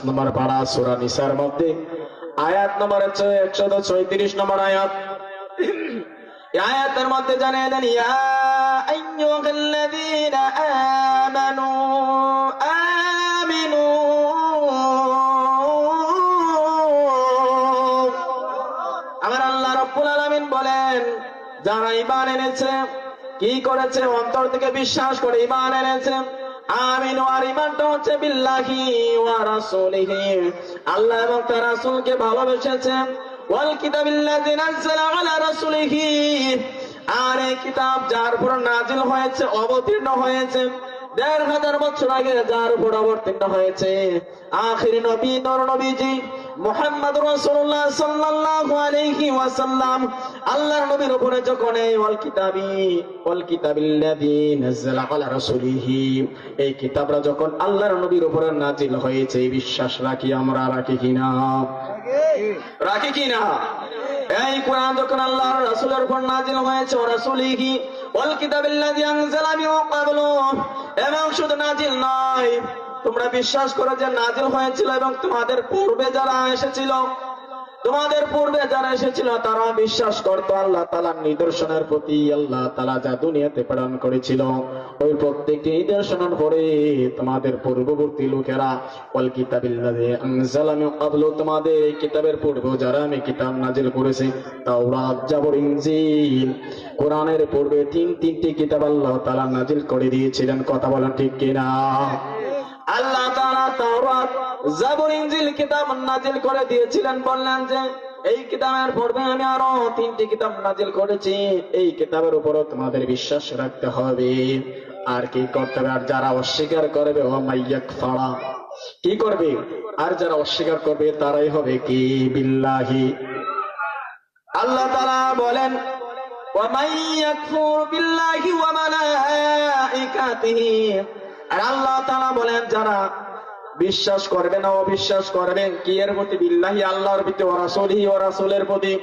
নম্বর পারা সূরা নিসার মধ্যে আয়াত নম্বর 134 নম্বর আয়াত। এই আয়াতের মধ্যে জানিয়ে দেন, ইয়া আইয়ুহাল্লাযীনা আমানু আমিনু, আমার আল্লাহ রাব্বুল আলামিন বলেন, যারা ঈমান এনেছে, কি করেছে? অন্তর থেকে বিশ্বাস করে ঈমান এনেছে। আমিনু, আর ঈমানটা হচ্ছে বিল্লাহি ওয়া রাসূলিহি, আল্লাহ এবং তার রাসূলকে ভালোবেসেছে। ওয়াল কিতাবিল্লাযী নাযালা আলা রাসূলিহি, আর এই কিতাব যার উপর নাজিল হয়েছে, অবতীর্ণ হয়েছে ১৫০০ বছর আগে, যার উপর অবতীর্ণ হয়েছে আখির নবী নর নবীজি মুহাম্মদুর রাসূলুল্লাহ সাল্লাল্লাহু আলাইহি ওয়াসাল্লাম, আল্লাহর নবীর উপরে যখন এই ওয়াল কিতাবিল্লাযী নাযালা আলা রাসূলিহি, এই কিতাবরা যখন আল্লাহর নবীর উপরে নাজিল হয়েছে, এই বিশ্বাস রাখি আমরা, রাখি কিনা? রাখি কিনা? এই কোরআন যখন আল্লাহর রাসূলের উপর নাজিল হয়েছে, ওয়া রাসূলিহি ওয়াল কিতাবিল্লাযী আনজালা মিন ক্বাবলু, এবং শুধু নাজিল নয়, তোমরা বিশ্বাস করো যে নাজিল হয়েছিল এবং তোমাদের পূর্বে যারা এসেছিল তারা বিশ্বাস করত আল্লাহ তাআলার নিদর্শনের প্রতি। আল্লাহ তাআলা যা দুনিয়াতে প্রেরণ করেছিল, ওই প্রত্যেকটি নিদর্শনের পরে তোমাদের পূর্ববর্তী লোকেরা ওয়াল কিতাবিল্লাযী আনজালা মিন ক্বাবলু, তোমাদের এই কিতাবের পূর্বে যারা আমি কিতাব নাজিল করেছি, তাওরাত, জাবুর, ইনজিল, কোরআনের পূর্বে তিনটি কিতাব আল্লাহ তাআলা নাজিল করে দিয়েছিলেন। কথা বলেন ঠিক কিনা? আল্লাহ তাআলা তাওরাত, জাবুর, ইনজিল কিতাব নাজিল করে দিয়েছিলেন, বললেন যে এই কিতাবের পূর্বে আমি আরো 3টি কিতাব নাজিল করেছি, এই কিতাবের উপরও তোমাদের বিশ্বাস রাখতে হবে। আর কি করতে হবে? আর যারা অস্বীকার করবে, ও মাইয়াকফারা, কি করবে? আর যারা অস্বীকার করবে তারাই হবে কি? বিল্লাহি। আল্লাহ তাআলা বলেন, ওয়া মাইয়াকফুর বিল্লাহি ওয়া মালাইকাতিহি, আর আল্লাহ তাআলা বলেন যারা বিশ্বাস করবে না, অবিশ্বাস করবেন কি এর প্রতি? বিল্লাহি, আল্লাহর প্রতি, ওয়া রাসূলিহি, ওয়া রাসূলের প্রতি,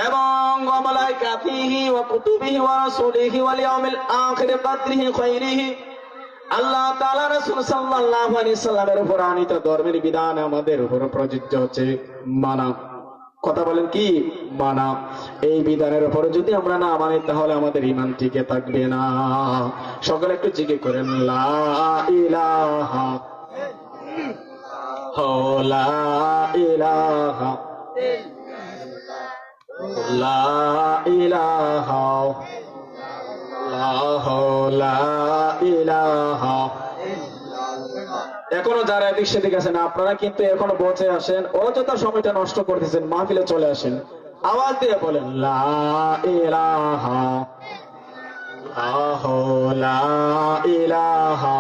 এবং ওয়া মালাইকাতিহি ওয়া কুতুবিহি ওয়া রাসূলিহি ওয়াল ইয়াউমিল আখির কাদরিহি খায়রিহি, আল্লাহ তাআলা রাসূল সাল্লাল্লাহু আলাইহি সাল্লামের উপর আনীত ধর্মের বিধান আমাদের উপর প্রযোজ্য হচ্ছে মানা। কথা বলেন কি? মানা। এই বিধানের উপর যদি আমরা না মানি তাহলে আমাদের ঈমান টিকে থাকবে না। সকলে একটু জিকির করেন, লা ইলাহা লা ইলাহা লা ইলাহা লা ইলাহা। এখনো যারা এদিক সেদিক আছেন, আপনারা কিন্তু এখনো বসে আসেন, অযথা সময়টা নষ্ট করতেছেন, মাহফিলে চলে আসেন, আওয়াজ দিয়ে বলেন, লা ইলাহা লা ইলাহা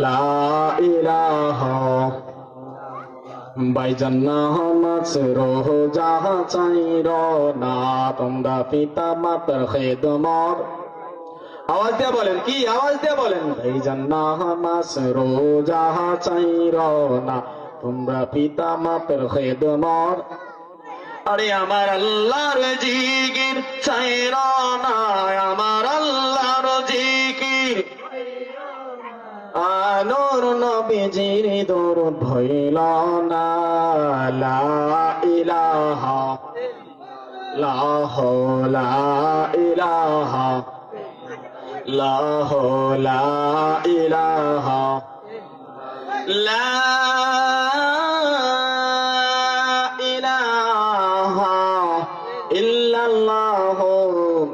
লা ইলাহা। ভাইজান নামাজ রোজা চাইর না, তোমরা পিতা মাতার খেদমত। আওয়াজ দিয়ে বলেন, কি আওয়াজ দিয়ে বলেন? ভাইজান নামাজ রোজা চাইর না, তোমরা পিতা মাতার খেদমত। আরে আমার আল্লাহর জিকির চাইর না, আমার আল্লাহর জিকির। আলোর নবীজির দরুদ হইল না, লা ইলাহা লা ইলাহা লা ইলাহা লা ইলাহা ইল্লাল্লাহু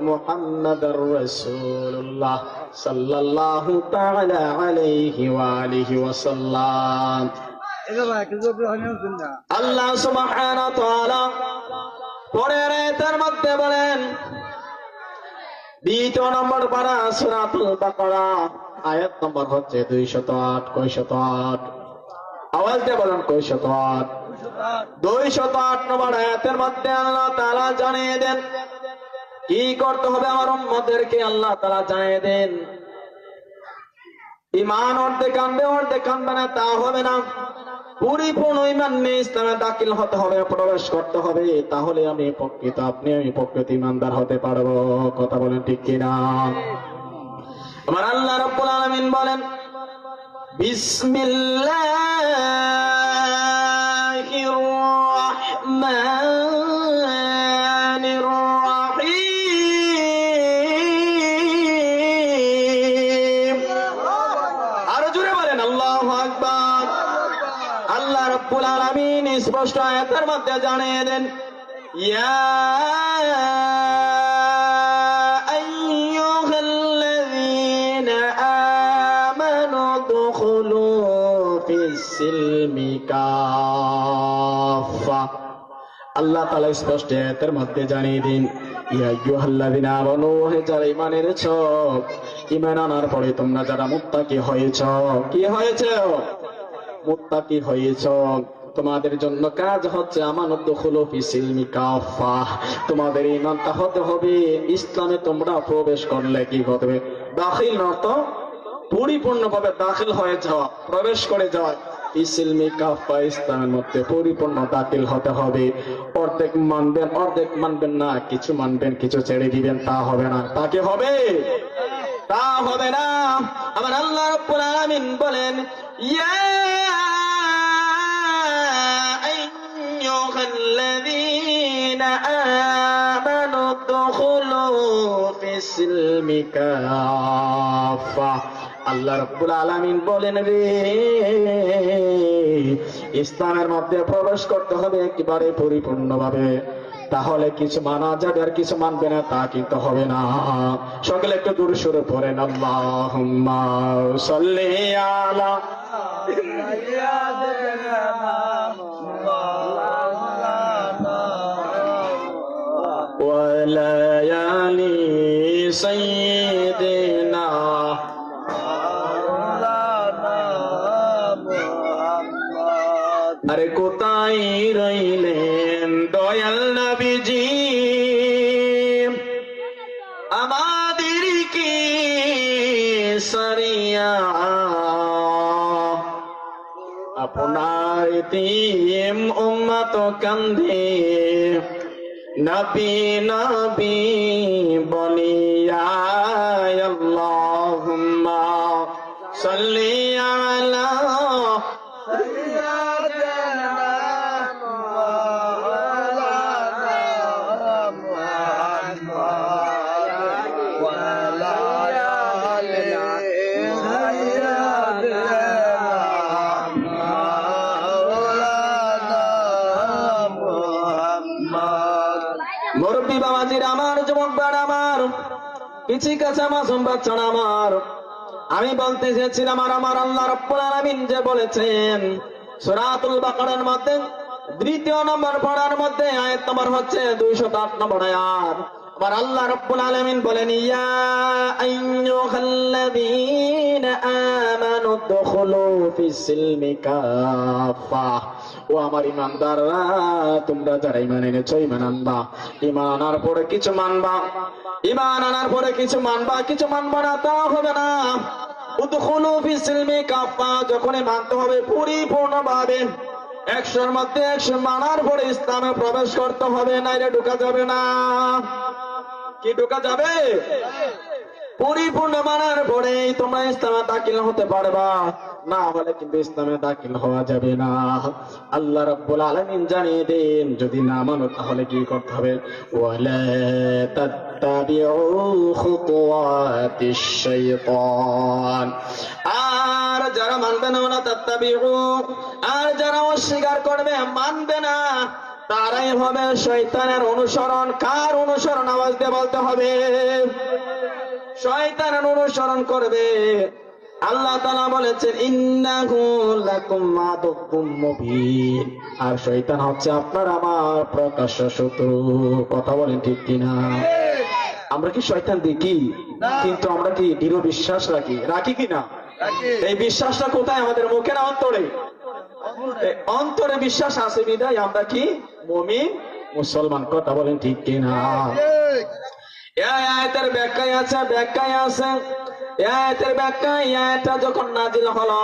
মুহাম্মাদুর রাসূলুল্লাহ সাল্লাল্লাহু তাআলা আলাইহি ওয়া আলিহি ওয়াসাল্লাম। আল্লাহ সুবহানাহু ওয়া তাআলা পরের আয়াতের মধ্যে বলেন, 2 নম্বর পারা সূরাতুল বাকারা, আয়াত নম্বর হচ্ছে 208। কয়শত 8? আওয়াজ দিয়ে বলেন, কয়শত 8? 208 নম্বর আয়াতের মধ্যে আল্লাহ তাআলা জানিয়ে দেন কি করতে হবে আমার উম্মতদেরকে। আল্লাহ তাআলা জানিয়ে দেন, ঈমান অর্ধেক আনবে, অর্ধেক আনবে না, তা হবে না। পরিপূর্ণ ঈমান নিয়ে ইসলামে দাখিল হতে হবে, প্রবেশ করতে হবে, তাহলে আমি প্রকৃত আমি প্রকৃত ঈমানদার হতে পারবো। কথা বলেন ঠিক কিনা? আমার আল্লাহ রাব্বুল আলামিন বলেন, বিসমিল্লাহির রহমানির রহিম। আরো জোরে বলেন আল্লাহু আকবার। আল্লাহ রাব্বুল আলামিন স্পষ্ট আয়াতের মধ্যে জানিয়ে দেন, ইয়া আইয়ুহাল্লাযীনা আমানু দুখুলু ফিস-সিলমি কাফা। আল্লাহ তাআলা স্পষ্ট আয়াতের মধ্যে জানিয়ে দিন, ইয়া আইয়ুহাল্লাযীনা আমানু, হে যারা ঈমান এনেছো, ঈমান আনার পরে তোমরা যারা মুত্তাকি হয়েছো, কি হয়েছে? মুত্তাকি হয়েছ, তোমাদের জন্য কাজ হচ্ছে আমানত দুখুলু ফিস-সিলমি কাফা। তোমাদের ঈমানটা হতে হবে, ইসলামে তোমরা প্রবেশ করলে কি হবে? দাখিল অর্থ পরিপূর্ণভাবে দাখিল হয়ে যাওয়া, প্রবেশ করে যাওয়া। ফিস-সিলমি কাফা, ইসলামের মধ্যে পরিপূর্ণ দাখিল হতে হবে। অর্ধেক মানবেন, অর্ধেক মানবেন না, কিছু মানবেন, কিছু ছেড়ে দিবেন, তা হবে না। তা কি হবে? তা হবে না। আমার আল্লাহ রাব্বুল আলামিন বলেন, ইয়া আইয়ুহাল্লাযীনা আমানু দুখুলু ফিস-সিলমি কাফা। আল্লাহ রাব্বুল আলামিন বলেন, রে ইসলামের মধ্যে প্রবেশ করতে হবে একেবারে পরিপূর্ণভাবে। তাহলে কিছু মানা যাবে আর কিছু মানবে না, তা কিন্তু হবে না। সকলে একটু দূরে সরে পড়েন, আল্লাহুম্মা সাল্লি আলা ওয়া লায়ালি সাইয়্যিদিনা। আরে কোথায় রইলেন দয়াল নবীজি, আমাদের কি সরিয়া আপনার তিম উম্মত কান্ধে নবী নবী বলিয়া। আল্লাহুম্মা সাল্লি আলা মুরব্বী বাবাজির আমার, যুবক বাড় আমার, কিছু কাছে মাসুম বাচ্চারা আমার, আমি বলতে চেয়েছিলাম, আমার আল্লাহ রাব্বুল আলামিন যে বলেছেন সূরাতুল বাকারার মধ্যে 2 নম্বর পড়ার মধ্যে আয়াত নম্বর হচ্ছে 208 নম্বর আয়াত। আমার আল্লাহ রাব্বুল আলামিন বলেন, ইয়া আইয়ুহাল্লাযীনা আমানু দুখুলু ফিস-সিলমি কাফা। ও আমার ঈমানদাররা, তোমরা যারা ঈমান এনেছো, ঈমান আনবা। ঈমান আনার পরে কিছু মানবা, ঈমান আনার পরে কিছু মানবা, কিছু মানবা না, তা হবে না। উদখুলু ফিস-সিলমি কাফা, যখনই মানতে হবে পরিপূর্ণভাবে, 100-র মধ্যে 100 মানার পরে ইসলামে প্রবেশ করতে হবে, নাইলে ঢোকা যাবে না। কি ঢোকা যাবে? পরিপূর্ণ মানার পরে তোমরা ইসলামে দাখিল হতে পারবা, না হলে কিন্তু ইসলামে দাখিল হওয়া যাবে না। আল্লাহ রাব্বুল আলামিন জানিয়ে দেন, যদি না মানো তাহলে কি করতে হবে? ওয়ালা তাত্তাবিউ খুতুওয়াতিশ শাইতান। আর যারা মানবে না, ওয়ালা তাত্তাবিউ, আর যারা অস্বীকার করবে, মানবে না, তারাই হবে শয়তানের অনুসরণ। কার অনুসরণ? আওয়াজ দিয়ে বলতে হবে। শয়তানের অনুসরণ করবে। আল্লাহ তাআলা বলেছেন, ইন্নাহু লাকুম আদুউম মুবিন। আর শয়তান হচ্ছে আপনার আমার প্রকাশ্য শত্রু। কথা বলেন ঠিক কিনা? আমরা কি শয়তান দেখি? কিন্তু আমরা কি দৃঢ় বিশ্বাস রাখি কিনা? এই বিশ্বাসটা কোথায়? আমাদের মুখে না অন্তরে? অন্তরে বিশ্বাস আছে বিধায় আমরা কি মুমিন, মুসলমান। কথা বলেন ঠিক কিনা? আয়াতের ব্যাখ্যায় আছে, আয়াতের ব্যাখ্যায়, আয়াতটা যখন নাজিল হলো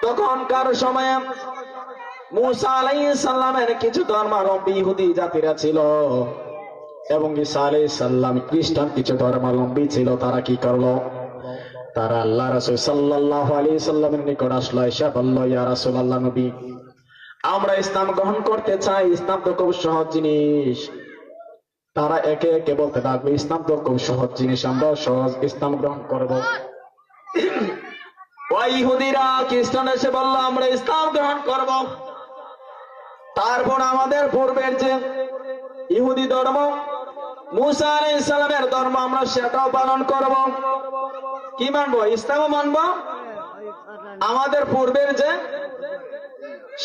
তখনকার সময়ে মুসা আলাইহিস সালামের কিছু ধর্মাবলম্বী ইহুদি জাতিরা ছিল এবং ঈসা আলাইহিস সালাম খ্রিস্টান কিছু ধর্মাবলম্বী ছিল। তারা কি করলো? তারা আল্লাহ রাসূল সাল্লাল্লাহু আলাইহি সাল্লামের নিকট আসলো, এসে বলল, ইয়া রাসূলুল্লাহ, নবী, আমরা ইসলাম গ্রহণ করতে চাই, ইসলাম তো খুব সহজ জিনিস। তারা একে একে বলতে থাকবে, ইসলাম তো খুব সহজ জিনিস, আমরা সহজ ইসলাম গ্রহণ করব। ওই ইহুদিরা খ্রিস্টান এসে বলল, আমরা ইসলাম গ্রহণ করব। তারপর আমাদের পূর্বের যে ইহুদি ধর্ম, মুসা আলাইহিস সালামের ধর্ম, আমরা সেটাও পালন করব। কি মানবো? ইসলামও মানবো, আমাদের পূর্বের যে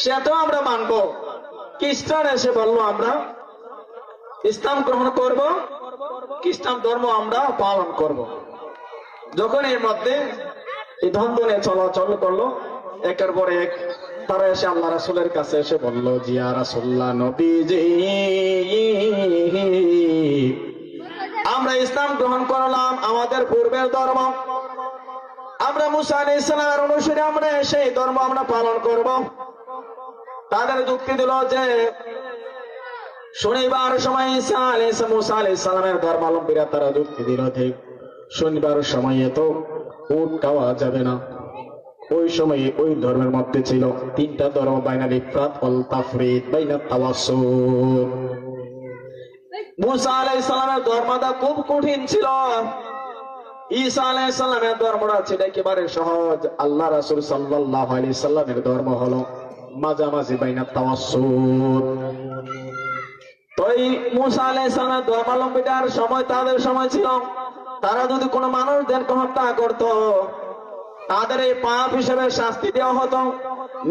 সেটাও আমরা মানবো। খ্রিস্টান এসে বলল, আমরা ইসলাম গ্রহণ করব, খ্রিস্টান ধর্ম আমরা পালন করব। যখন এর মধ্যে এই দ্বন্দ্বে চলাচল করলো, একের পর এক, তারা এসে আল্লাহ রাসূলের কাছে এসে বলল, জিয়া রাসূলুল্লাহ, নবীজি, আমরা ইসলাম গ্রহণ করলাম, আমাদের পূর্বের ধর্ম, আমরা মুসা আলাইহিস সালামের অনুসারী, আমরা সেই ধর্ম আমরা পালন করব। তাদের যুক্তি দিল যে শনিবার সময় মুসা আলাইহিস সালামের ধর্মাবলম্বীরা তারা যুক্তি দিল, ঠিক শনিবার সময়ে তো উট খাওয়া যাবে না। ওই সময়ে ওই ধর্মের মধ্যে ছিল তিনটা ধর্ম, বাইনাল ইফরাত ওয়াল তাফরিদ, বাইনাত তাওয়াসসুত। মুসা আলাইহিস সালামের ধর্মটা খুব কঠিন ছিল, ঈসা আলাইহিস সালামের ধর্মটা ছিল একেবারে সহজ। আল্লাহ রাসূল সাল্লাল্লাহু আলাইহি সাল্লামের ধর্ম হলো মাঝামাঝি, বাইনাত তাওয়াসসুত। তো এই মুসা আলাইহিস সালামের ধর্মাবলম্বীদের সময় তাদের সময় ছিল, তারা যদি কোনো মানুষদেরকে হত্যা করত, তাদের এই পাপ হিসেবে শাস্তি দেওয়া হতো।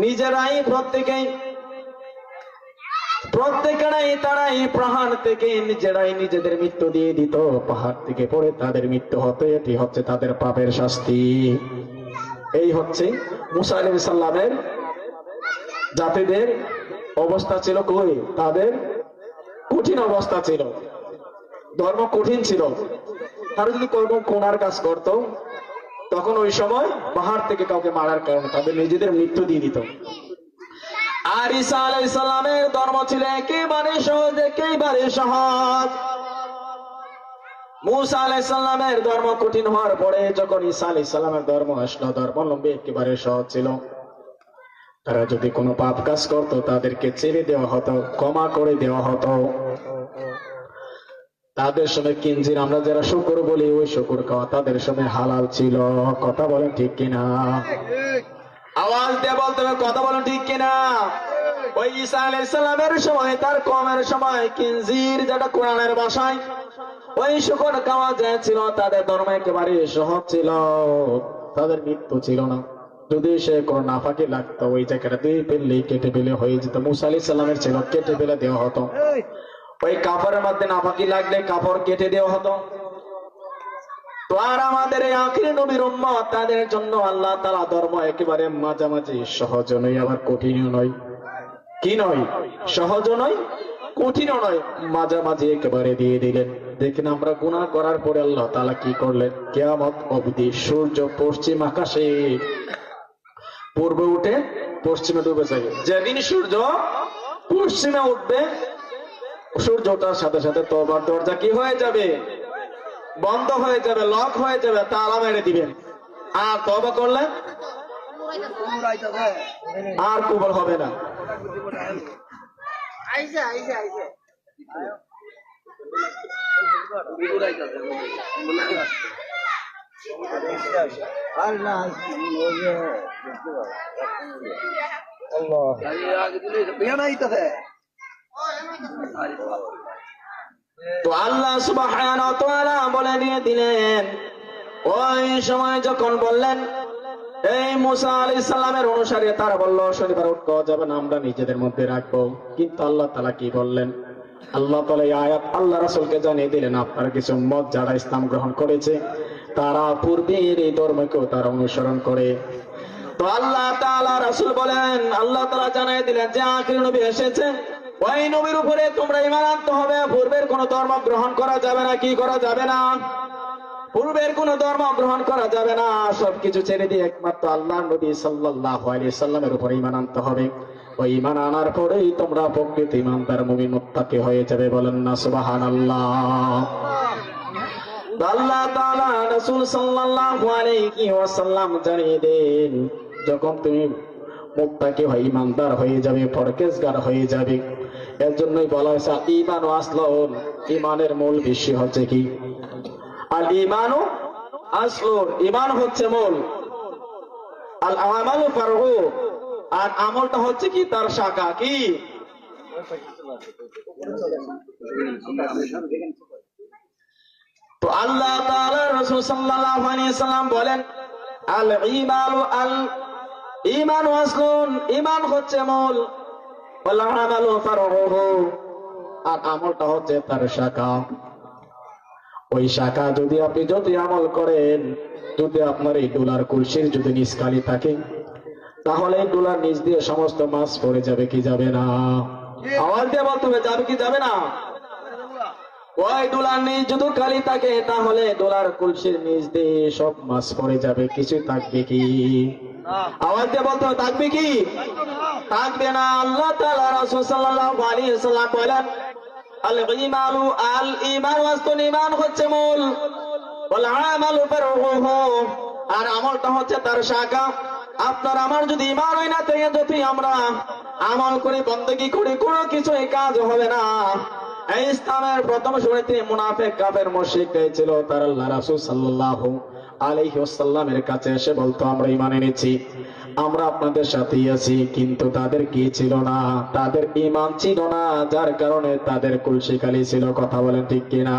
নিজেরাই প্রত্যেকেরাই তারা এই পাহাড় থেকে নিজেরাই নিজেদের মৃত্যু দিয়ে দিত। পাহাড় থেকে পড়ে তাদের মৃত্যু হতো, এটি হচ্ছে তাদের পাপের শাস্তি। এই হচ্ছে মুসা আলাইহিস সালামের জাতিদের অবস্থা ছিল। কই? তাদের কঠিন অবস্থা ছিল, ধর্ম কঠিন ছিল। তারা যদি কোনো কোনার কাজ করত, তখন ওই সময় পাহাড় থেকে কাউকে মারার কারণে তাদের নিজেদের মৃত্যু দিয়ে দিত। আর ঈসা আলাইহিস সালামের ধর্ম ছিল একেবারে সহজ, একেবারে সহজ। মুসা আলাইহিস সালামের ধর্ম কঠিন হওয়ার পরে যখন ঈসা আলাইহিস সালামের ধর্ম আসলো, ধর্মাবলম্বী একেবারে সহজ ছিল। তারা যদি কোনো পাপ কাজ করত, তাদেরকে ছেড়ে দেওয়া হতো, ক্ষমা করে দেওয়া হতো। তাদের সময় কিঞ্জির, আমরা যারা শুকর বলি, ওই শুকর খাওয়া তাদের সময় হালাল ছিল। কথা বলেন ঠিক কিনা? আওয়াজ দিয়ে বলতে হবে, কথা বলেন ঠিক কিনা? ওই ঈসা আলাইহিস সালামের সময়, তার কওমের সময় কিঞ্জির, যেটা কোরআনের ভাষায় ওই শুকর খাওয়া যে ছিল, তাদের ধর্ম একেবারে সহজ ছিল, তাদের মৃত্যু ছিল না। যদি সে কোনো নাফাকি লাগতো, ওই জায়গাটা দুই পেলেই কেটে ফেলে হয়ে যেত। মুসা আলাইহিস সালামের ছিল কেটে ফেলে দেওয়া হতো। ওই কাপড়ের মধ্যে নাফাকি লাগলে কাপড় কেটে দেওয়া হতো। তো আর আমাদের এই আখিরি নবীর উম্মত, তাদের জন্য আল্লাহ তাআলা ধর্ম একেবারে মাঝামাঝি, সহজও নয় আবার কঠিনও নয়। কি নয়? সহজও নয়, কঠিনও নয়, মাঝামাঝি একেবারে দিয়ে দিলেন। দেখেন, আমরা গুনাহ করার পরে আল্লাহ তাআলা কি করলেন? কিয়ামত অবধি সূর্য পশ্চিম আকাশে পূর্বে উঠে পশ্চিমে ডুবে যাবে। যেদিন সূর্য পশ্চিমে উঠবে, সূর্য ওঠার সাথে সাথে তওবার দরজা কি হয়ে যাবে? বন্ধ হয়ে যাবে, লক হয়ে যাবে, তালা মেরে দিবেন। আর তওবা করলে আর কবুল হবে না। তো আল্লাহ সুবহানাহু ওয়া তাআলা বলে দিয়ে দিলেন, ওই সময় যখন বললেন এই মুসা আলাইহিস সালামের অনুসারী, তারা বলল শনিবার উট খাওয়া যাবে না, আমরা নিজেদের মধ্যে রাখবো। কিন্তু আল্লাহ তাআলা কি বললেন? আল্লাহ তাআলা এই আয়াত আল্লাহ রাসূলকে জানিয়ে দিলেন, আপনার কিছু উম্মত যারা ইসলাম গ্রহণ করেছে, তারা পূর্বের এই ধর্মকেও তারা অনুসরণ করে। তো আল্লাহ তাআলা রাসূল বলেন, আল্লাহ তাআলা জানিয়ে দিলেন যে আখির নবী এসেছে, ওই নবীর উপরে তোমরা ঈমান আনতে হবে। পূর্বের কোন ধর্ম গ্রহণ করা যাবে না। কি করা যাবে না? পূর্বের কোন ধর্ম গ্রহণ করা যাবে না। সবকিছু ছেড়ে দিয়ে একমাত্র আল্লাহর নবী সাল্লাল্লাহু আলাইহি সাল্লামের উপরে ঈমান আনতে হবে। ওই ঈমান আনার পরেই তোমরা প্রকৃত ঈমানদার মুমিন মুত্তাকি হয়ে যাবে। বলেন না সুবহানাল্লাহ। আল্লাহ তাআলা রাসূল সাল্লাল্লাহু আলাইহি ওয়াসাল্লাম জানিয়ে দেন, যখন তুমি মুত্তাকি হয়ে ইমানদার হয়ে যাবে, পরহেজগার হয়ে যাবে, এর জন্যই বলা হয়েছে ঈমান ও আসলুন, ঈমানের মূল বিষয় হচ্ছে কি? আল ঈমানু আসলুন, ঈমান হচ্ছে মূল, আল আমালু ফারউ, আর আমলটা হচ্ছে কি? তার শাখা। কি? তো আল্লাহ তাআলা রাসূল সাল্লাল্লাহু আলাইহি সাল্লাম বলেন আল ঈমানু আসলুন, ঈমান হচ্ছে মূল, ওয়াল আমালু ফারউহু, আর আমলটা হচ্ছে তার শাখা। ওই শাখা যদি আপনি যদি আমল করেন, যদি আপনার এই ডোলার কুলসির যদি নিচ খালি থাকে, তাহলে এই ডোলার নিচ দিয়ে সমস্ত মাছ পড়ে যাবে কি যাবে না? আওয়াজ দিয়ে বলতে হবে, যাবে কি যাবে না? ওই ডোলার নিচ যদি খালি থাকে, তাহলে ডোলার কুলসির নিচ দিয়ে সব মাছ পড়ে যাবে, কিছু থাকবে কি? আওয়াজ দিয়ে বলতে হবে, থাকবে কি? থাকবে না। আল্লাহ তাআলা রাসূল সাল্লাল্লাহু আলাইহি ওয়াসাল্লাম বলেন আল ঈমানু আসলুন, ঈমান হচ্ছে মূল, ওয়াল আমালু ফারউহু, আর আমলটা হচ্ছে তার শাখা। আপনার আমার যদি ঈমান হয় না, তাই যদি আমরা আমল করি, বন্দেগী করি, কোনো কিছু এই কাজ হবে না। এই ইসলামের প্রথম শুরুতে মুনাফিক কাফের মুশরিক ছিল, তার আল্লাহ রাসূল সাল্লাল্লাহু আলাইহি ওয়াসাল্লামের কাছে এসে বলতো আমরা ঈমান এনেছি, আমরা আপনাদের সাথেই আছি, কিন্তু তাদের কি ছিল না? তাদের ঈমান ছিল না, যার কারণে তাদের কুলসি খালি ছিল। কথা বলেন ঠিক কিনা?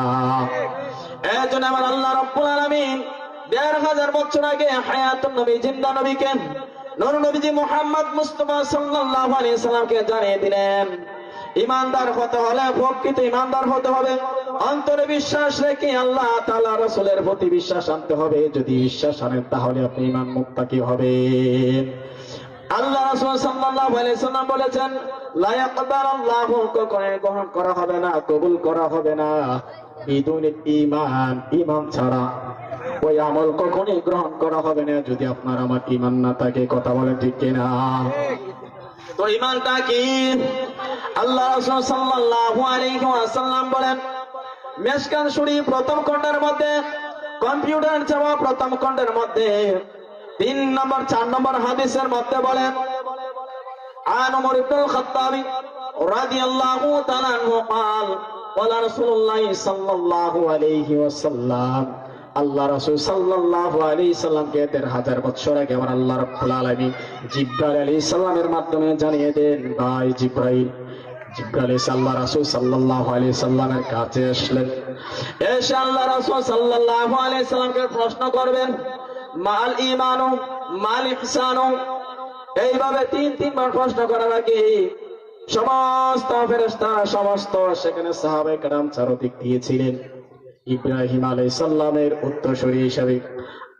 এজন্য আমার আল্লাহ রাব্বুল আলামিন ১৫০০ বছর আগে হায়াতুন নবী, জিন্দা নবীকে, নূর নবীজি মুহাম্মদ মুস্তাফা সাল্লাল্লাহু আলাইহি সাল্লামকে জানিয়ে দিলেন, ইমানদার হতে হলে প্রকৃত ইমানদার হতে হবে, অন্তরে বিশ্বাস রেখে আল্লাহ তাআলা রাসূলের প্রতি বিশ্বাস আনতে হবে। যদি বিশ্বাস আনেন, তাহলে আপনি ঈমান মুত্তাকি হবেন। আল্লাহ রাসূল সাল্লাল্লাহু আলাইহি সাল্লাম বলেছেন, লা ইয়াকবালুল্লাহু, কখনো গ্রহণ করা হবে না, কবুল করা হবে না বিদুন ঈমান, ঈমান ছাড়া ওই আমল কখনোই গ্রহণ করা হবে না যদি আপনার আমার ঈমান না থাকে। কথা বলেন ঠিক কিনা? তো ঈমানটা কি? আল্লাহ রাসূল সাল্লাল্লাহু আলাইহি ওয়াসাল্লাম বলেন, মিশকাত শরীফ প্রথম খণ্ডের মধ্যে, কম্পিউটার চাওয়া প্রথম খণ্ডের মধ্যে 3 নম্বর 4 নম্বর হাদিসের মধ্যে বলেন, আন উমর ইবনুল খাত্তাব রাদিয়াল্লাহু তাআলা আনহু قال قال رسول الله صلى الله عليه وسلم, আল্লাহ রাসূল সাল্লাল্লাহু আলাইহি সাল্লামকে ১৩০০০ বছর আগে আমার আল্লাহ রাব্বুল আলামিন জিবরাইল আলাইহিস সালামের মাধ্যমে জানিয়ে দেন, ভাই জিবরাইল, আল্লাহ রাসূল সাল্লাল্লাহু আলাইহি সাল্লামের কাছে আসলেন, এসে আল্লাহ রাসূল সাল্লাল্লাহু আলাইহি সাল্লামকে প্রশ্ন করবেন, মাল ঈমানু মাল ইহসানু, এইভাবে ৩ বার প্রশ্ন করার আগে সমস্ত ফেরেশতা, সমস্ত সেখানে সাহাবায়ে কেরাম চারদিক দিয়েছিলেন। ইব্রাহিম আলাইহিস সালামের উত্তরসূরি হিসেবে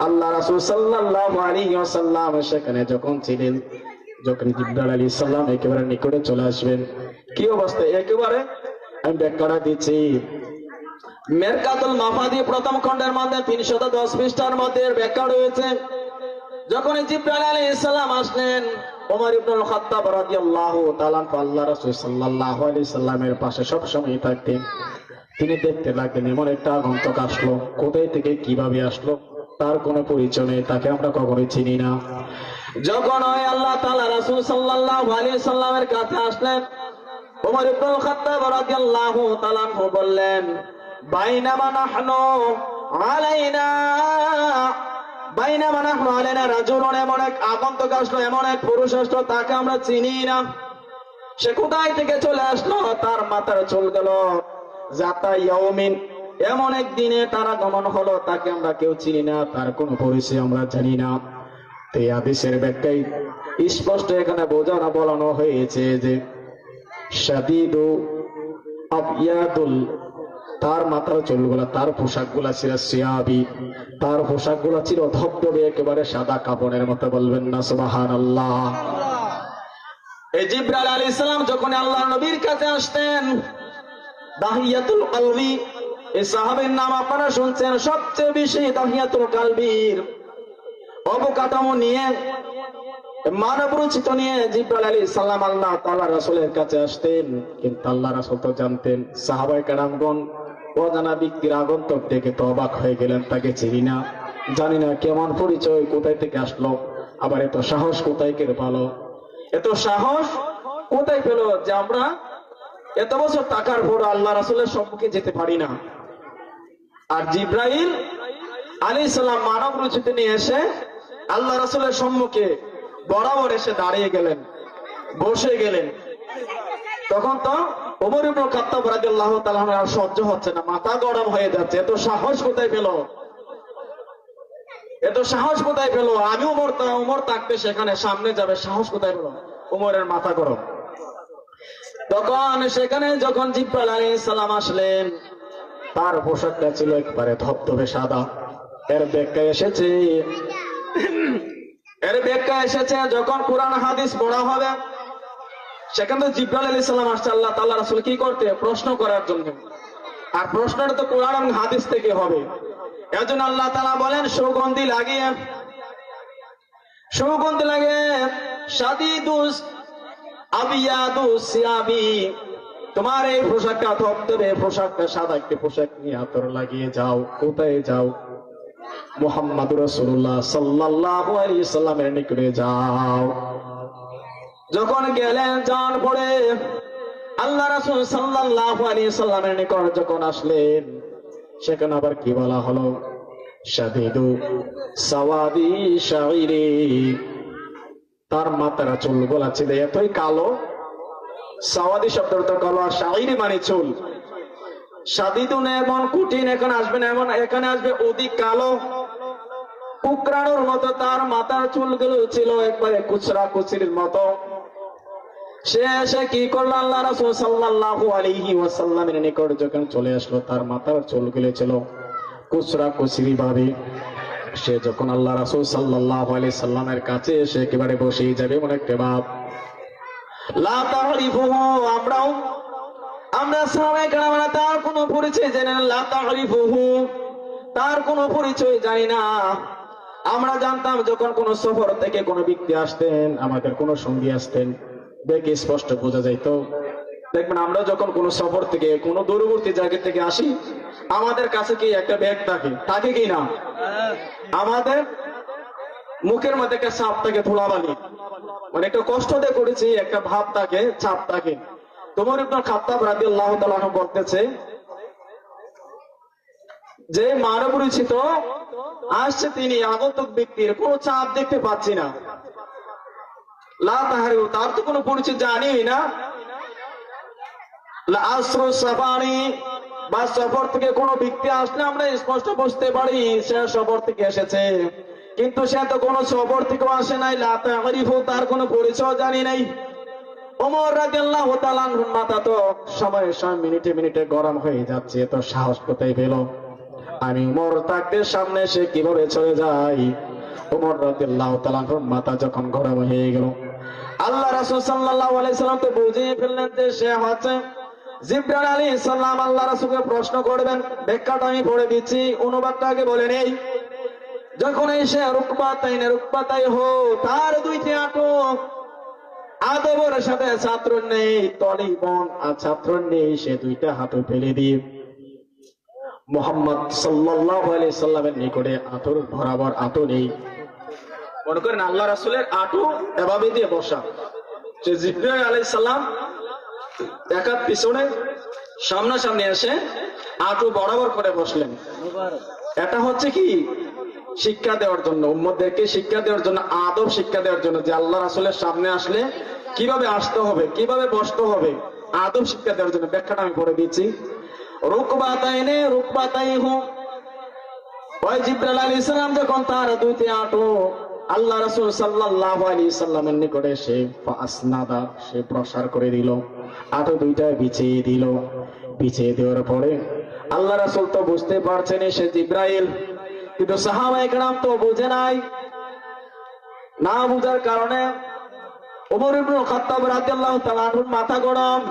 আল্লাহ রাসূল সাল্লাল্লাহু আলাইহি ওয়াসাল্লাম সেখানে যখন ছিলেন, যখন জিবরাইল আলাইহিস সালাম একেবারে নিকটে চলে আসবেন, কি অবস্থা একেবারে আমি ব্যাখ্যাটা দিচ্ছি। মেরকাতুল মাফাদি প্রথম খণ্ডের মধ্যে ৩১০ পৃষ্ঠার মধ্যে ব্যাখ্যা রয়েছে। যখন জিবরাইল আলাইহিস সালাম আসলেন, ওমর ইবনুল খাত্তাব রাদিয়াল্লাহু তাআলা আল্লাহ রাসূল সাল্লাল্লাহু আলাইহি সাল্লামের পাশে সব সময় থাকতেন। তিনি দেখতে লাগলেন এমন একটা আগন্তুক আসলো, কোথায় থেকে কিভাবে আসলো তার কোনো পরিচয় নেই, তাকে আমরা কখনোই চিনি না। যখন ওই আল্লাহ তাআলা রাসূল সাল্লাল্লাহু আলাইহি সাল্লামের কাছে আসলেন, ওমর ইবনুল খাত্তাব রাদিয়াল্লাহু তাআলা বললেন, বাইনামা নাহনু আলাইনা রাজুলুন, এমন এক আগন্তুক আসলো, এমন এক পুরুষ আসলো, তাকে আমরা চিনি না। সে কোথায় থেকে চলে আসলো, তার মাথার চুল গেল, জাতা ইয়াউমিন, এমন এক দিনে তার আগমন হলো, তাকে আমরা কেউ চিনি না, তার কোনো পরিচয় আমরা জানি না। তো এই হাদিসের ব্যাখ্যায় স্পষ্ট এখানে বলানো হয়েছে যে শাদীদু আবয়াদুল, তার মাথার চুলগুলা, তার পোশাকগুলা ছিল সিয়াবি, তার পোশাকগুলা ছিল ধবধবে একেবারে সাদা কাপড়ের মতো। বলবেন না সুবহানাল্লাহ। এই জিবরাইল আলাইহিস সালাম যখন আল্লাহর নবীর কাছে আসতেন, দাহিয়াতুল কলবি, এই সাহাবীর নাম আপনারা শুনছেন, সবচেয়ে বেশি দাহিয়াতুল কলবির অবকাঠামো নিয়ে, মানব রচিত নিয়ে জিবরাইল আলাইহিস সালাম আল্লাহ তাআলা রাসূলের কাছে আসতেন। কিন্তু আল্লাহ রাসূল তো জানতেন সাহাবায়ে কেরামগণ অজানা ব্যক্তির আগন্তক দেখে তো অবাক হয়ে গেলেন, তাকে চিনি না, জানি না কেমন পরিচয়, কোথায় থেকে আসলো, আবার এত সাহস কোথায় কেড়ে পালো, এত সাহস কোথায় পেলো যে আমরা এত বছর টাকার পর আল্লাহ রাসূলের সম্মুখে যেতে পারি না। আর জিব্রাইল আলাইহিস সালাম মানব রূপে নিয়ে এসে আল্লাহ রাসূলের সম্মুখে বরাবর এসে দাঁড়িয়ে গেলেন, বসে গেলেন। তখন তো ওমর ইবনে খাত্তাব রাদিয়াল্লাহু তাআলা আর সহ্য হচ্ছে না, মাথা গরম হয়ে যাচ্ছে। এত সাহস কোথায় পেল, এত সাহস কোথায় পেল? আমি ওমর থাকতে সেখানে সামনে যাবে, সাহস কোথায় পেল? ওমরের মাথা গরম। তখন সেখানে যখন জিব্রাইল আলাইহিস সালাম আসলেন, তার পোশাকটা ছিল একবারে ধবধবে সাদা। এর ব্যাখ্যা এসেছে যখন কোরআন হাদিস পড়া হবে, সেখানে জিব্রাইল আলাইহিস সালাম আসছে আল্লাহ তাআলা রাসূল কি করতে? প্রশ্ন করার জন্য। আর প্রশ্নটা তো কোরআন এবং হাদিস থেকে হবে। এজন্য আল্লাহ তাআলা বলেন, সুগন্ধি লাগিয়ে শাদীদুস আবিয়াদুস সিয়াবি, তোমার এই পোশাকটা ধবধবে, পোশাকটা সাদা একটি পোশাক নিয়ে আতর লাগিয়ে যাও। কোথায় যাও? মুহাম্মদুর রাসূলুল্লাহ সাল্লাল্লাহু আলাইহি সাল্লামের নিকটে যাও। যখন গেলেন, যাওয়ার পরে আল্লাহ রাসূল সাল্লাল্লাহু আলাইহি সাল্লামের নিকট যখন আসলেন, সেখানে আবার কি বলা হলো? শাদীদু সাওয়াদি শাইরি, তার মাথার চুলগুলা ছিল এতই কালো। সাওয়াদি শব্দটা কালো, আর শাইরি মানে চুল। শাদীদুন এমন কঠিন, এখন আসবে না, এখানে আসবে অধিক কালো, কুকরানোর মতো তার মাথার চুলগুলো ছিল একবারে কুচরা কুচির মতো। সে এসে কি করলো? আল্লাহ রাসূল সাল্লাল্লাহু আলাইহি ওয়াসাল্লামের নিকট যখন চলে আসলো, তার মাথার চুলগুলো ছিল কুচরা কুচিরি ভাবে। সে যখন আল্লাহ রাসূল সাল্লাল্লাহু আলাইহি সাল্লামের কাছে এসে একেবারে বসেই যাবে এমন একটা ভাব। লা তারিফুহু, আমরা সাহাবায়ে কেরামরা তার কোনো পরিচয় জানি না। লা তারিফুহু, তার কোনো পরিচয় জানি না। আমরা জানতাম যখন কোন সফর থেকে কোনো ব্যক্তি আসতেন, আমাদের কোনো সঙ্গী আসতেন, দেখে স্পষ্ট বোঝা যাইত। দেখবেন আমরা যখন কোনো সফর থেকে কোনো দূরবর্তী জায়গা থেকে আসি, আমাদের কাছে কি একটা ব্যাগ থাকে কি না? আমাদের মুখের মধ্যে একটা ছাপ থাকে, ধুলাবালি, মানে একটু কষ্ট দিয়ে করেছি, একটা ভাব থাকে, ছাপ থাকে। ওমর ইবনে খাত্তাব রাদিয়াল্লাহু তাআলা আনহু বলতেছে যে মানব পরিচিত আসছে, তিনি আগন্তুক ব্যক্তির কোনো চাপ দেখতে পাচ্ছি না। লা তাহারু, তার তো কোনো পরিচয় জানিই না। লা আসরু সাফারি, বা সফর থেকে কোনো ব্যক্তি আসলে আমরা স্পষ্ট বুঝতে পারি সে সফর থেকে এসেছে, কিন্তু সে তো কোনো সফর থেকেও আসে নাই। লা তারিফু, তার কোনো পরিচয় জানি নাই। ওমর রাদিয়াল্লাহু তাআলা আনহুর মাথা তো সময়ে মিনিটে মিনিটে গরম হয়ে যাচ্ছে। এত সাহস কোথায় পেল? আমি ওমর তাকে সামনে এসে কিভাবে চলে যাই? ওমর রাদিয়াল্লাহু তাআলা আনহুর মাথা যখন গরম হয়ে গেল, আল্লাহ রাসূল সাল্লাল্লাহু আলাইহি সাল্লাম তো বুঝিয়ে ফেললেন যে সে হচ্ছে জিবরাইল আলাইহিস সালাম। আল্লাহ রাসূলকে প্রশ্ন করবেন, ব্যাখ্যাটা আমি পড়ে দিচ্ছি, অনুবাদটা আগে বলে নেই। যখন এসে রুকবাতাই হো, তার দুইটি হাঁটু, আদবের সাথে ছাত্র নেই, তলিবন আর ছাত্র নেই, সে দুইটা হাঁটু ফেলে দিয়ে মুহাম্মদ সাল্লাল্লাহু আলাইহি সাল্লামের নিকটে আঁতুর বরাবর আঁটু নেই। মনে করেন আল্লাহ রাসূলের আঁটু এভাবে দিয়ে বসা, যে জিবরাইল আলাইহিস সালাম একাত পিছনে সামনাসামনি এসে আঁটু বরাবর করে বসলেন। এটা হচ্ছে কি? শিক্ষা দেওয়ার জন্য, উম্মতদেরকে শিক্ষা দেওয়ার জন্য, আদব শিক্ষা দেওয়ার জন্য, যে আল্লাহ রাসূলের সামনে আসলে কিভাবে আসতে হবে, কিভাবে বসতে হবে, আদব শিক্ষা দেওয়ার জন্য। ব্যাখ্যাটা আমি পড়ে দিচ্ছি। রুকবাতাইহু, ওই জিবরাইল আলাইহিস সালাম যখন তার দুইটি হাঁটু আল্লাহ রাসূল সাল্লাল্লাহু আলাইহি সাল্লামের নিকটে এসে ফাসনাদা, সে প্রসার করে দিল, হাঁটু দুইটা বিছিয়ে দিল। বিছিয়ে দেওয়ার পরে আল্লাহ রাসূল তো বুঝতে পারছেন সে জিবরাইল, কিন্তু সাহাবায়ে কেরাম তো বুঝে নাই। না বুঝার কারণে ওমর ইবনে খাত্তাব রাদিয়াল্লাহু তাআলা আনহুর মাথা গরম।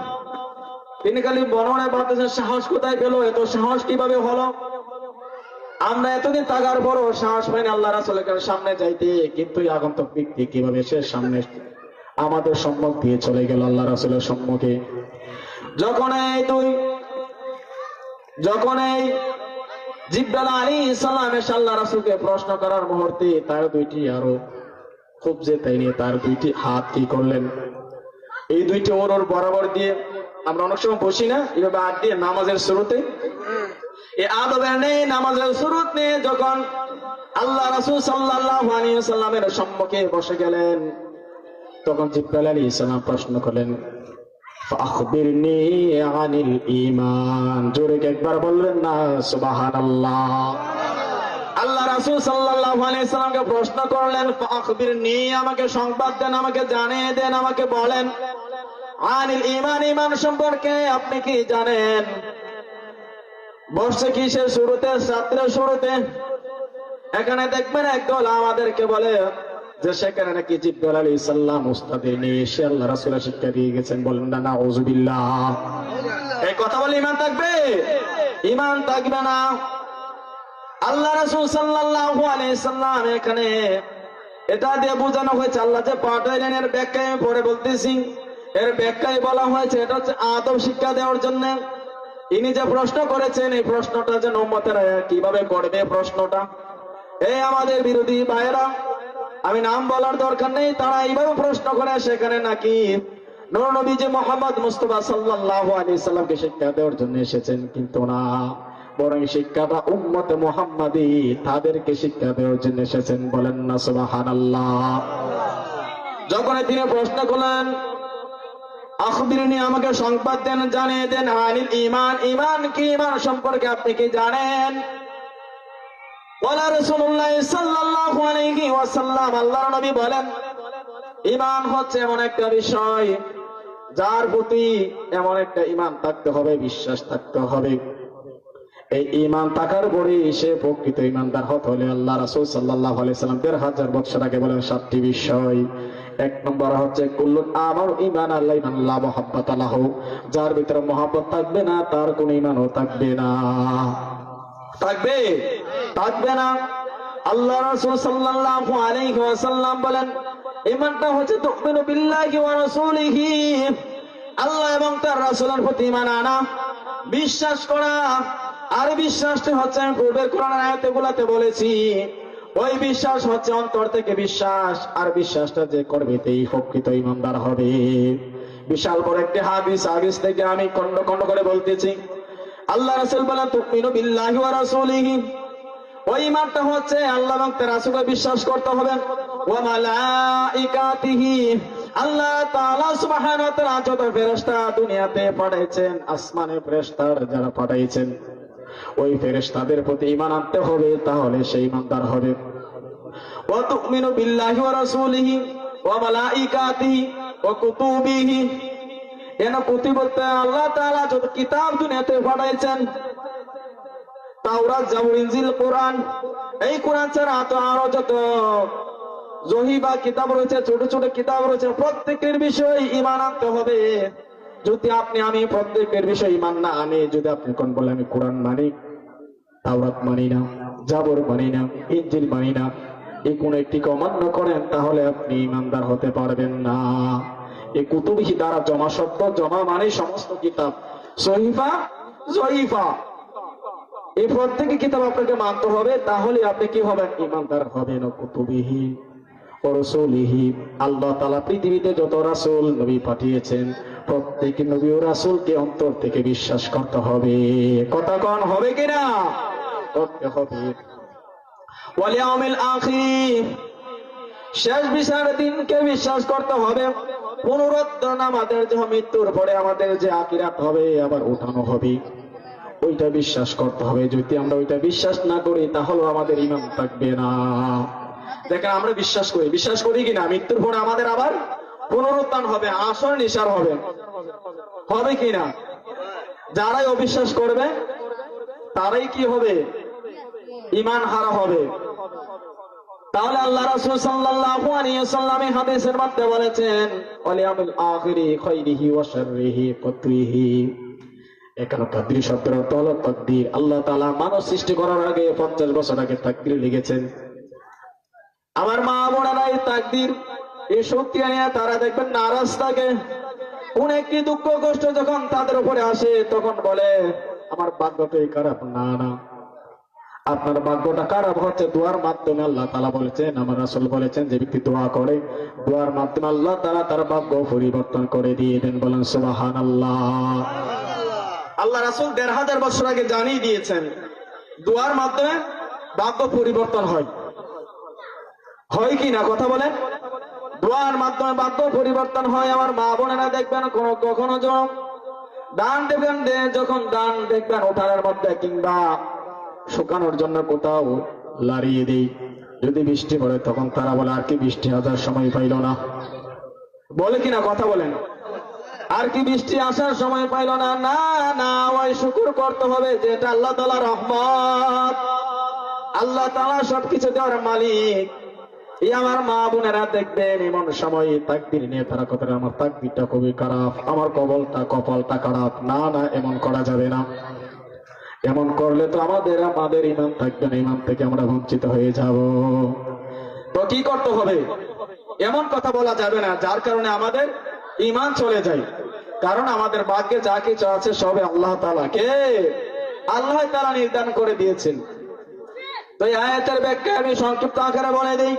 তিনি খালি বর্ণনায় বলতেছেন সাহস কোথায় পেল, এত সাহস কিভাবে হলো? আমরা এতদিন থাকার পরও সাহস পাইনি আল্লাহ রাসূলের সামনে যাইতে, কিন্তু আগন্তুক ব্যক্তি কিভাবে সে সামনে আমাদের সম্মুখ দিয়ে চলে গেল আল্লাহ রাসূলের সম্মুখে। যখন এই যখন এই জিব্রাইল আলাইহিস সালাম এসে আল্লাহ রাসূলকে প্রশ্ন করার মুহূর্তে তার দুইটি আরো খুব যে তাই নিয়ে তার দুইটি হাত কি করলেন, এই দুইটি ওর বরাবর দিয়ে, আমরা অনেক সময় বসি না এভাবে হাত দিয়ে নামাজের শুরুতে, এই আদবের নেই নামাজের শুরুতে যখন আল্লাহ রাসূল সাল্লাল্লাহু আলাইহি ওয়াসাল্লামের সম্মুখে বসে গেলেন, তখন জিব্রাইল আলাইহিস সালাম প্রশ্ন করলেন, ফাখবিরনি আনিল ঈমান। জোরে একবার বলবেন না সুবহানাল্লাহ। আল্লাহ রাসূল সাল্লাল্লাহু আলাইহি ওয়াসাল্লামকে প্রশ্ন করলেন, ফাখবিরনি, আমাকে সংবাদ দেন, আমাকে জানিয়ে দেন, আমাকে বলেন, আনিল ঈমান, ঈমান সম্পর্কে আপনি কি জানেন? বসছে কিসের শুরুতে? ছাত্রের শুরুতে। এখানে দেখবেন একদল আমাদেরকে বলে যে সেখানে নাকি জিব্রাইল আলাইহিস সালাম উস্তাদের নিয়ে এসে আল্লাহ রাসূলের শিক্ষা দিয়ে গেছেন। বলেন না নাউযুবিল্লাহ। এই কথা বলে ঈমান থাকবে? ঈমান থাকবে না। আল্লাহ রাসূল সাল্লাল্লাহু আলাইহি সাল্লাম এখানে এটা দিয়ে বোঝানো হয়েছে, আল্লাহ যে পাঠাইলেন এর ব্যাখ্যা আমি পরে বলতেছি, এর ব্যাখ্যায় বলা হয়েছে এটা হচ্ছে আদব শিক্ষা দেওয়ার জন্য। ইনি যে প্রশ্ন করেছেন এই প্রশ্নটা যেন উম্মতেরা কিভাবে করবে প্রশ্নটা, এই আমাদের বিরোধী ভাইয়েরা, আমি নাম বলার দরকার নেই, তারা এইভাবে প্রশ্ন করে সেখানে নাকি নূর নবী যে মুহাম্মদ মুস্তাফা সাল্লাল্লাহু আলাইহি সাল্লামকে শিক্ষা দেওয়ার জন্য এসেছেন, কিন্তু না, বরং শিক্ষাটা উম্মতে মুহাম্মাদি তাদেরকে শিক্ষা দেওয়ার জন্য এসেছেন। বলেন না সুবহানাল্লাহ। যখন তিনি প্রশ্ন করলেন, আখবিরনি, আমাকে সংবাদ দেন, জানিয়ে দেন, আনিল ঈমান, ঈমান কি, ঈমান সম্পর্কে আপনি কি জানেন? ওয়ালা রাসূলুল্লাহ সাল্লাল্লাহু আলাইহি ওয়াসাল্লাম, আল্লাহর নবী বলেন, ঈমান হচ্ছে এমন একটা বিষয় যার প্রতি এমন একটা ঈমান থাকতে হবে, বিশ্বাস থাকতে হবে। এই ঈমান থাকার পরে সে প্রকৃত ঈমানদার হতে হলে আল্লাহ রাসূল সাল্লাল্লাহু আলাইহি ওয়াসাল্লাম ১৫০০ বছর আগে বলেন ৭টি বিষয়। এক নম্বর হচ্ছে কুল্লুন আমারু ঈমান আল্লাহ ঈমান লা মুহাব্বাতা লাহু, যার ভিতরে মহব্বত থাকবে না তার কোনো ঈমানও থাকবে না। থাকবে? থাকবে না। আল্লাহ রাসূল সাল্লাল্লাহু আলাইহি ওয়াসাল্লাম বলেন, ঈমানটা হচ্ছে তুমিনু বিল্লাহি ওয়া রাসূলিহি, আল্লাহ এবং তার রাসূলের প্রতি ঈমান আনা, বিশ্বাস করা। আর বিশ্বাসটি হচ্ছে আমি পূর্বের কোরআনের আয়াতগুলোতে বলেছি, ওই বিশ্বাস হচ্ছে অন্তর থেকে বিশ্বাস, আর বিশ্বাসটা যে করবে সেই প্রকৃত ঈমানদার হবে। বিশাল বড় একটি হাদিস থেকে আমি খন্ড খন্ড করে বলতেছি। আল্লাহ রাসূল বলেন, তুমিনু বিল্লাহি ওয়া রাসূলিহি, ওই ঈমানটা হচ্ছে আল্লাহ এবং তার রাসূলকে বিশ্বাস করতে হবে। ওয়া মালাইকাতিহি, আল্লাহ তাআলা সুবহানাহু ওয়া তাআলা যত ফেরেশতা দুনিয়াতে পাঠাইছেন, আসমানে ফেরেশতার যারা পাঠাইছেন, ওই ফেরেশতাদের প্রতি ঈমান আনতে হবে, তাহলে সেই ঈমানদার হবে। ওয়া তুমিনু বিল্লাহি ওয়া রাসূলিহি ওয়া মালাইকাতিহি ওয়া কুতুবিহি, এন কুতুব বলতে আল্লাহ তাআলা যত কিতাব দুনিয়াতে পাঠাইছেন, তাওরাত, জাবুর, ইনজিল, কোরআন, এই কোরআন ছাড়া তো আরো যত জহিবা কিতাব রয়েছে, ছোট ছোট কিতাব রয়েছে, প্রত্যেকের বিষয়ে ঈমান আনতে হবে। যদি আপনি আমি প্রত্যেকের বিষয়ে ঈমান না আনি, যদি আপনি কোন বলে আমি কোরআন মানি, তাওরাত মানি না, জাবুর মানি না, ইনজিল মানি না, এই কোন একটিকে অমান্য করেন, তাহলে আপনি ঈমানদার হতে পারবেন না। এই কুতুবিহি দ্বারা জমা শব্দ, জমা মানে সমস্ত কিতাব, সহিফা, জয়ীফা, এই প্রত্যেকটি কিতাব আপনাকে মানতে হবে, তাহলে আপনি কি হবেন? ঈমানদার হবেন। কুতুবিহি ও রাসূলিহি, আল্লাহ তাআলা পৃথিবীতে যত রাসূল নবী পাঠিয়েছেন, প্রত্যেক নবী ও রাসূলকে অন্তর থেকে বিশ্বাস করতে হবে। কথা কোন হবে কিনা? করতে হবে। ওয়াল ইয়াউমিল আখির, শেষ বিচারের দিনকে বিশ্বাস করতে হবে। পুনরুত্থান, আমাদের যে মৃত্যুর পরে আমাদের যে আখিরাত হবে, আবার উঠানো হবে, ওইটা বিশ্বাস করতে হবে। যদি আমরা ওইটা বিশ্বাস না করি, তাহলে আমাদের ঈমান থাকবে না। দেখেন, আমরা বিশ্বাস করি কিনা মৃত্যুর পরে আমাদের আবার পুনরুত্থান হবে, আসর নিশার হবে, হবে কিনা? যারাই অবিশ্বাস করবে তারাই কি হবে? ঈমান হারা হবে। তাহলে আল্লাহ রাসূল সাল্লাল্লাহু আলাইহি ওয়াসাল্লাম হাদিসের মধ্যে বলেছেন, ওয়াল ইয়াউমিল আখিরি খাইরিহি ওয়া শাররিহি কদরিহি। এখানে তাকদীর শব্দের অর্থ হলো তাকদীর। আল্লাহ তাআলা মানুষ সৃষ্টি করার আগে 50 বছর আগে তাকদীর লিখেছেন। আমার মা বোনেরা এই তাকদীর, এই শক্তি নিয়ে তারা দেখবেন নারাজ থাকে। কোন একটি দুঃখ কষ্ট যখন তাদের উপরে আসে, তখন বলে আমার ভাগ্যটাই খারাপ। না না, আপনার ভাগ্যটা খারাপ হচ্ছে দোয়ার মাধ্যমে। আল্লাহ তাআলা বলেছেন, আমার রাসূল বলেছেন, যে ব্যক্তি দোয়া করে দোয়ার মাধ্যমে আল্লাহ তাআলা তার ভাগ্য পরিবর্তন করে দিয়ে দেন। বলেন সুবহানাল্লাহ। আল্লাহ রাসূল ১৫০০ বছর আগে জানিয়ে দিয়েছেন দোয়ার মাধ্যমে ভাগ্য পরিবর্তন হয়। হয় কি না কথা বলেন? দোয়ার মাধ্যমে ভাগ্য পরিবর্তন হয়। আমার মা বোনেরা দেখবেন কখনো যখন দান দেবেন, যখন দান দেখবেন উঠানের মধ্যে কিংবা শুকানোর জন্য কোথাও লাড়িয়ে দেই, যদি বৃষ্টি পড়ে তখন তারা বলে আর কি বৃষ্টি আসার সময় পাইল না। বলে কিনা কথা বলেন? আর কি বৃষ্টি আসার সময় পাইল না। না না, ওই শুকর করতে হবে যেটা আল্লাহ তাআলার রহমত। আল্লাহ তাআলা সবকিছু দেওয়ার মালিক। এই আমার মা বোনেরা দেখবেন এমন সময় তাকবীর নিয়ে তারা কথা, আমার তাকবীরটা খুবই খারাপ, আমার কপালটা খারাপ। না না, এমন করা যাবে না। এমন করলে তো আমাদের ইমান থাকবে না, ইমান থেকে আমরা বঞ্চিত হয়ে যাব। তো কি করতে হবে? এমন কথা বলা যাবে না যার কারণে আমাদের ইমান চলে যায়। কারণ আমাদের ভাগ্যে যা কিছু আছে সবে আল্লাহ তাআলা নির্ধারণ করে দিয়েছেন। তো এই আয়াতের ব্যাখ্যা আমি সংক্ষিপ্ত আকারে বলে দিই।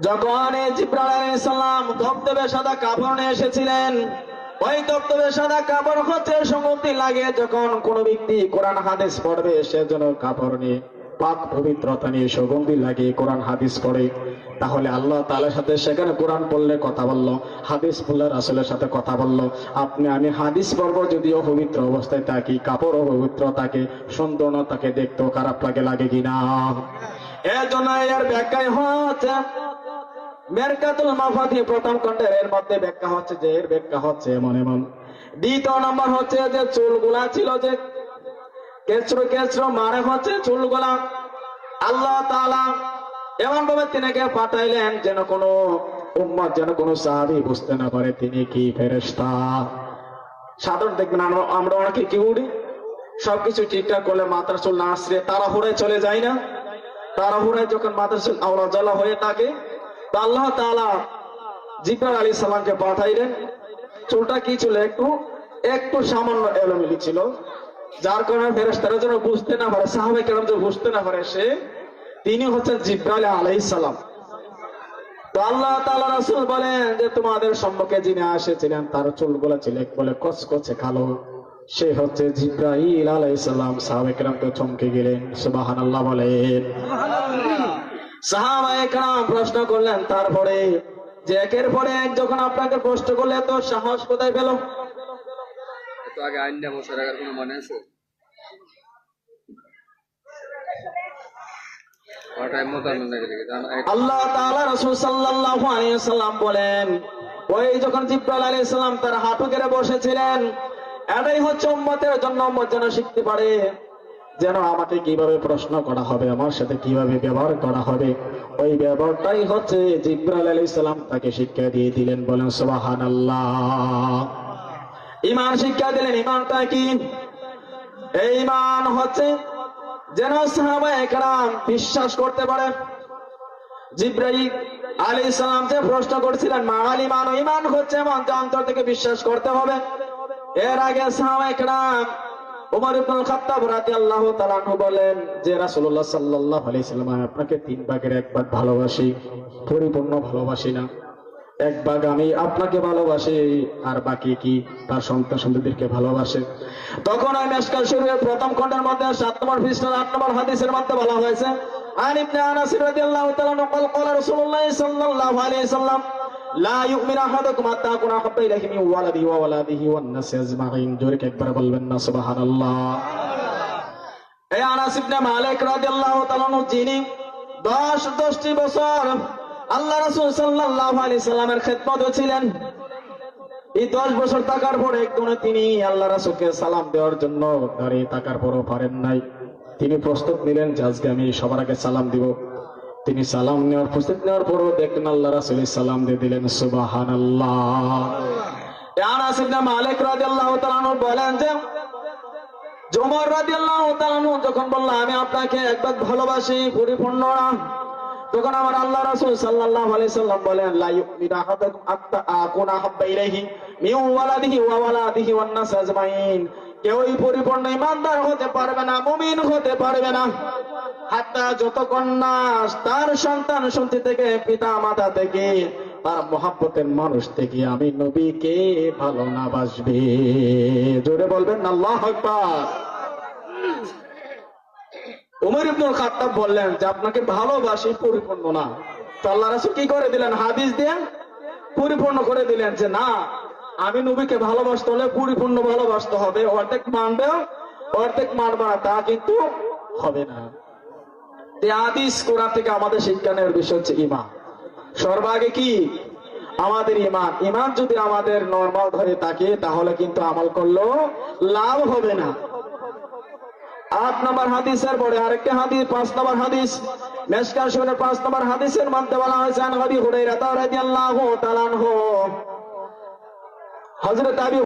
যখন জিবরাইল আলাইহিস সালাম ধবধবে সাদা কাপড় নিয়ে এসেছিলেন, ওই ধবধবে সাদা কাপড় হচ্ছে সুগন্ধি লাগে। যখন কোন ব্যক্তি কোরআন হাদিস পড়বে সেজন্য কাপড় নিয়ে পাক পবিত্রতা নিয়ে সুগন্ধি লাগিয়ে কোরআন হাদিস পড়ে, তাহলে আল্লাহ তাআলার সাথে সেখানে কোরআন পড়লে কথা বললো, হাদিস পড়লে রাসূলের সাথে কথা বললো। আমি হাদিস পড়বো, যদিও পবিত্র অবস্থায় থাকি, কাপড়ও পবিত্র থাকে, সুন্দর না তাকে দেখতেও খারাপ লাগে কিনা? এর জন্য এর ব্যাখ্যায় হচ্ছে মেরকাতুল মাফাতি প্রথম খণ্ডের এর মধ্যে ব্যাখ্যা হচ্ছে যে এর ব্যাখ্যা হচ্ছে এমন। দ্বিতীয় নম্বর হচ্ছে যে চুলগুলা ছিল যে কেচরো মানে হচ্ছে চুলগুলা আল্লাহ তাআলা এমন ভাবে তিনাকে পাঠাইলেন যেন কোনো উম্মত, যেন কোনো সাহাবী বুঝতে না পারে তিনি কি ফেরেশতা। সাধারণ দেখবেন আমরা অনেকে কি উড়ি, সবকিছু ঠিকঠাক করলে মাথার চুল না আসলে তাড়াহুড়ায় চলে যায় না। তাড়াহুড়ায় যখন মাথার চুল আওলা জ্বালা হয়ে থাকে, তো আল্লাহ তাআলা জিবরাইল আলাইহিস সালামকে পাঠাইলেন। চুলটা কি ছিল? একটু সামান্য এলোমেলো ছিল, যার কারণে ফেরেশতারা যেন বুঝতে না পারে, সাহাবায়ে কেরাম যেন বুঝতে না পারে তিনি হচ্ছেন জিবরাইল আলাইহিস সালাম। তো আল্লাহ তাআলা রাসূল বলেন যে তোমাদের সম্মুখে যিনি এসেছিলেন তার চুলগুলো ছিল বলে কচকচে কালো, সে হচ্ছে জিবরাইল আলাইহিস সালাম। সাহাবায়ে কেরাম তো চমকে গেলেন, সুবহানাল্লাহ বলেন। সাহাবায়ে কেরাম প্রশ্ন করলেন তারপরে যে একের পরে এক যখন আপনাকে প্রশ্ন করলে এত সাহস কোথায় পেল? তো আগে আইনটা মোশারাকার কোনো মনে আছে? আল্লাহ তাআলা রাসূল সাল্লাল্লাহু আলাইহি ওয়াসাল্লাম বলেন, ওই যখন জিবরাইল আলাইহিস সালাম তার হাঁটু গেড়ে বসেছিলেন, এটাই হচ্ছে উম্মতের জন্য, উম্মত যেন শিখতে পারে যেন আমাকে কিভাবে প্রশ্ন করা হবে, আমার সাথে কিভাবে ব্যবহার করা হবে। ওই ব্যবহারটাই হচ্ছে জিবরাইল আলাইহিস সালাম তাকে শিক্ষা দিয়ে দিলেন। বলেন সুবহানাল্লাহ। ঈমান শিক্ষা দিলেন। ঈমানটা কি? এই ঈমান হচ্ছে যেন সাহাবায়ে কেরাম বিশ্বাস করতে পারে। জিবরাইল আলাইহিস সালাম যে প্রশ্ন করেছিলেন মাল ঈমান, ঈমান হচ্ছে এমন যে অন্তর থেকে বিশ্বাস করতে হবে। এর আগে সাহাবায়ে কেরাম ওমর ইবনে খাত্তাব রাদিয়াল্লাহু তাআলা আনহু বলেন যে রাসূলুল্লাহ সাল্লাল্লাহু আলাইহি সাল্লাম, আপনাকে 3 ভাগের 1 ভাগ ভালোবাসি, পরিপূর্ণ ভালোবাসি না। 1 ভাগ আমি আপনাকে ভালোবাসি, আর বাকি কি তার সন্তান সন্ততিদেরকে ভালোবাসে। তখন ওই মিশকাত শরীফের প্রথম খণ্ডের মধ্যে 7 নম্বর পৃষ্ঠার 8 নম্বর হাদিসের মধ্যে বলা হয়েছে, আন ইবনে আনাস রাদিয়াল্লাহু তাআলা আনহু قال রাসূলুল্লাহ সাল্লাল্লাহু আলাইহি সাল্লাম লা ইউমিনু আহাদুকুম হাত্তা আকুনা আহাব্বা ইলাইহি মিন ওয়ালাদিহি ওয়ান নাসি আজমাইন। জোরে একবার বলবেন না সুবহানাল্লাহ। এই আনাস ইবনে মালিক রাদিয়াল্লাহু তাআলা আনহু যিনি 10টি বছর আল্লাহ রাসূল সাল্লাল্লাহু আলাইহি সাল্লামের খেদমতে ছিলেন, এই 10 বছর থাকার পরে একদিন তিনি আল্লাহ রাসূলকে সালাম দেওয়ার জন্য দাঁড়িয়ে থাকার পরও পারেন নাই। তিনি প্রস্তুত নিলেন যে আজকে আমি সবার আগে সালাম দিব। তিনি সালাম নেওয়ার প্রস্তুত নেওয়ার পরও দেখলেন আল্লাহ রাসূল সালাম দিয়ে দিলেন। সুবহানাল্লাহ। আনাস ইবনে মালিক রাদিয়াল্লাহু তাআলা আনহু বলেন যে ওমর রাদিয়াল্লাহু তাআলা আনহু যখন বলল আমি আপনাকে 1 ভাগ ভালোবাসি, পরিপূর্ণ না, তখন আমার আল্লাহ রাসূল সাল্লাল্লাহু আলাইহি সাল্লাম বলেন, লা ইউমিনু আহাদুকুম হাত্তা আকুনা হাব্বা ইলাইহি মিন ওয়ালাদিহি ওয়া ওয়ালাদিহি ওয়ান নাস আজমাইন। কেউই পরিপূর্ণ ইমানদার হতে পারবে না, মুমিন হতে পারবে না, হাত্তা যতক্ষণ না তার সন্তান সন্ততি থেকে, পিতা মাতা থেকে, তার মহব্বতের মানুষ থেকে আমি নবীকে ভালো না বাসবে। জোরে বলবেন না আল্লাহু আকবার। উমর ইবনুল খাত্তাব বললেন যে আপনাকে ভালোবাসি পরিপূর্ণ না। তো আল্লাহ রাসূল কি করে দিলেন? হাদিস দিয়ে পরিপূর্ণ করে দিলেন যে না, আমি নবীকে ভালোবাসতে হলে পরিপূর্ণ ভালোবাসতে হবে, অর্ধেক মানবে অর্ধেক মানবে না তা কিন্তু হবে না। এই হাদিস কোরআন থেকে আমাদের শিক্ষা নেওয়ার বিষয় হচ্ছে ঈমান। সর্বাগে কি? আমাদের ঈমান। ঈমান যদি আমাদের নরমাল ধরে থাকে তাহলে কিন্তু আমল করলেও লাভ হবে না। 8 নম্বর হাদিসের পরে আরেকটা হাদিস, 5 নম্বর হাদিস, মিশকাত শরীফের 5 নম্বর হাদিসের মধ্যে বলা হয়েছে, আন আবি হুরায়রা রাদিয়াল্লাহু তাআলা আনহু, হযরত আবি